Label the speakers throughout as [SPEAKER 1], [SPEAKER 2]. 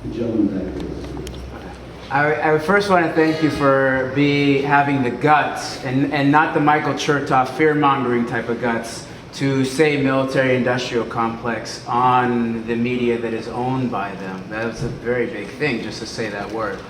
[SPEAKER 1] The gentleman back here.
[SPEAKER 2] I first want to thank you for having the guts, and not the Michael Chertoff fear-mongering type of guts, to say military-industrial complex on the media that is owned by them. That's a very big thing, just to say that word.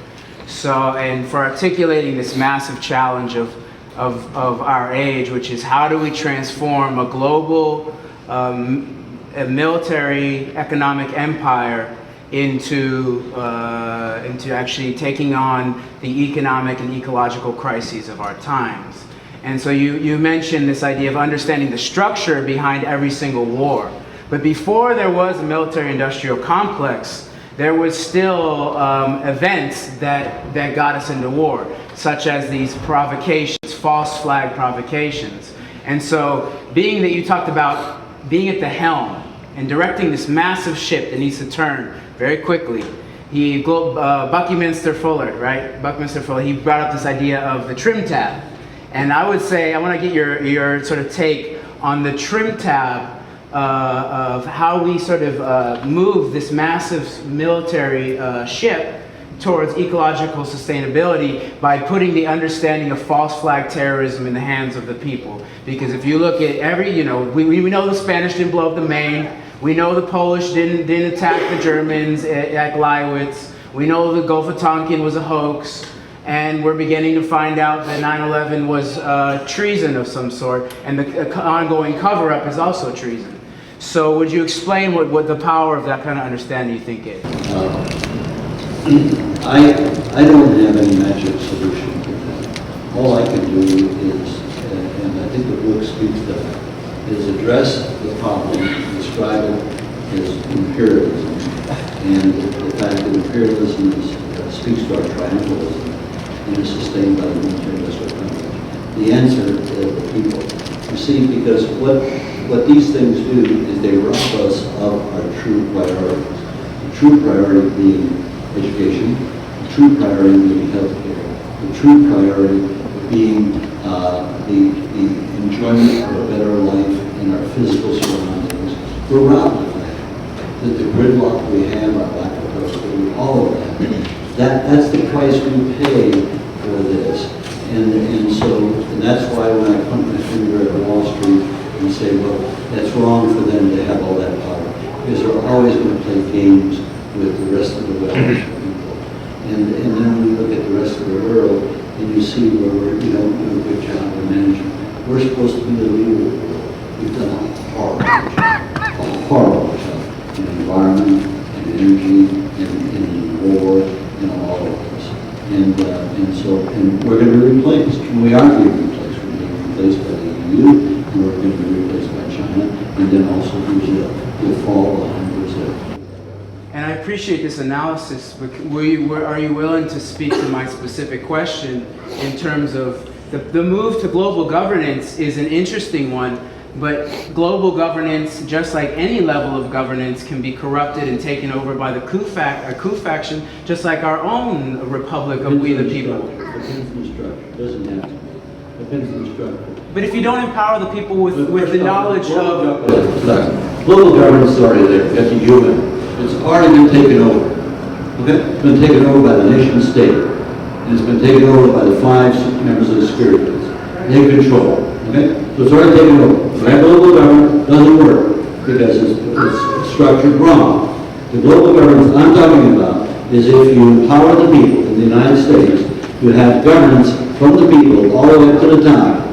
[SPEAKER 2] So, and for articulating this massive challenge of our age, which is how do we transform a global a military economic empire into actually taking on the economic and ecological crises of our times. And so you mentioned this idea of understanding the structure behind every single war. But before there was a military-industrial complex, there was still events that got us into war, such as these provocations, false flag provocations. And so being that you talked about being at the helm and directing this massive ship that needs to turn very quickly, Buckminster Fuller, right? Buckminster Fuller, he brought up this idea of the trim tab. And I would say, I want to get your sort of take on the trim tab of how we sort of move this massive military ship towards ecological sustainability by putting the understanding of false flag terrorism in the hands of the people. Because if you look at we know the Spanish didn't blow up the Maine. We know the Polish didn't attack the Germans at Gleiwitz. We know the Gulf of Tonkin was a hoax. And we're beginning to find out that 9/11 was treason of some sort, and the ongoing cover-up is also treason. So would you explain what the power of that kind of understanding you think is?
[SPEAKER 1] I don't have any magic solution to that. All I can do is, and I think the book speaks to that, is address the problem, describe it as imperialism, and the fact that imperialism speaks to our triumphalism and is sustained by the military-industrial complex. The answer is the people. You see, because what these things do is they rob us of our true priorities. The true priority being education, the true priority being healthcare, the true priority being the enjoyment of a better life in our physical surroundings. We're robbed of that. That the gridlock we have, our lack of prosperity, all of that. That's the price we pay for this. And that's why when I point my finger at Wall Street and say, well, that's wrong for them to have all that power, because they're always going to play games with the rest of the wealthy people. And then when you look at the rest of the world, and you see where we're doing a good job of managing, we're supposed to be the leader of the world. We've done a horrible job in environment, and energy, and war, and all of this. And we're going to be replaced. And we are being replaced. We're being replaced by the EU, and we're going to be replaced by China, and then also Brazil. We'll fall behind Brazil.
[SPEAKER 2] And I appreciate this analysis, but are you willing to speak to my specific question in terms of the move to global governance is an interesting one, but global governance, just like any level of governance, can be corrupted and taken over by the coup faction, just like our own republic of we the people.
[SPEAKER 1] Depends on the structure. It doesn't have to be. Depends on the structure.
[SPEAKER 2] But if you don't empower the people with the knowledge of...
[SPEAKER 1] Global governance is already there. That's a human. It's already been taken over. Okay? It's been taken over by the nation state. And it's been taken over by the 5 members of the spirit guild. They control. Okay? So it's already taken over. Right? Global government doesn't work because it's structured wrong. The global governance I'm talking about is if you empower the people in the United States, you have governance from the people all the way up to the top.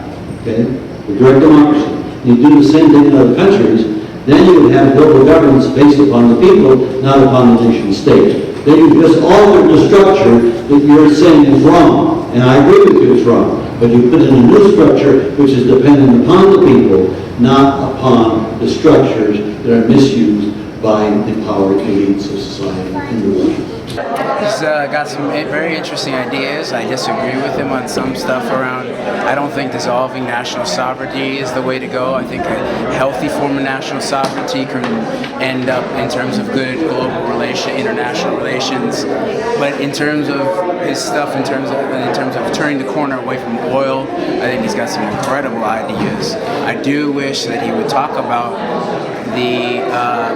[SPEAKER 1] Okay? The direct democracy. You do the same thing in other countries, then you would have global governance based upon the people, not upon the nation state. Then you just alter the structure that you're saying is wrong. And I agree with you it's wrong. But you put in a new structure which is dependent upon the people, not upon the structures that are misused by the power elites of society in the world.
[SPEAKER 2] He's got some very interesting ideas. I disagree with him on some stuff around, I don't think dissolving national sovereignty is the way to go. I think a healthy form of national sovereignty can end up in terms of good global international relations. But in terms of his stuff, in terms of turning the corner away from oil, I think he's got some incredible ideas. I do wish that he would talk about the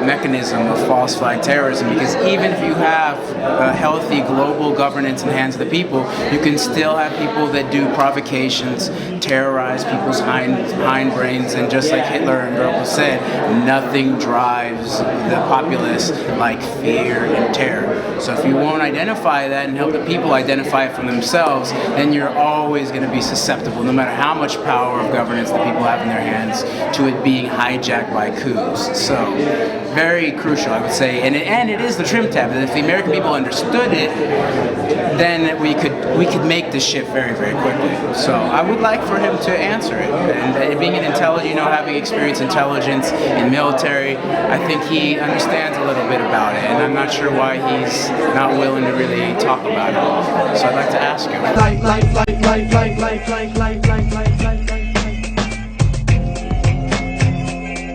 [SPEAKER 2] mechanism of false flag terrorism, because even if you have a healthy global governance in the hands of the people, you can still have people that do provocations, terrorize people's hind brains, and just like Hitler and Goebbels said, nothing drives the populace like fear and terror. So if you won't identify that and help the people identify it for themselves, then you're always going to be susceptible, no matter how much power of governance the people have in their hands, to it being hijacked by coups. So very crucial, I would say, and it is the trim tab. If the American people understood it, then we could make this shift very, very quickly. So I would like for him to answer it. And being an intelligent, having experience intelligence in military, I think he understands a little bit about it, and I'm not sure why he's not willing to really talk about it. So I'd like to ask him.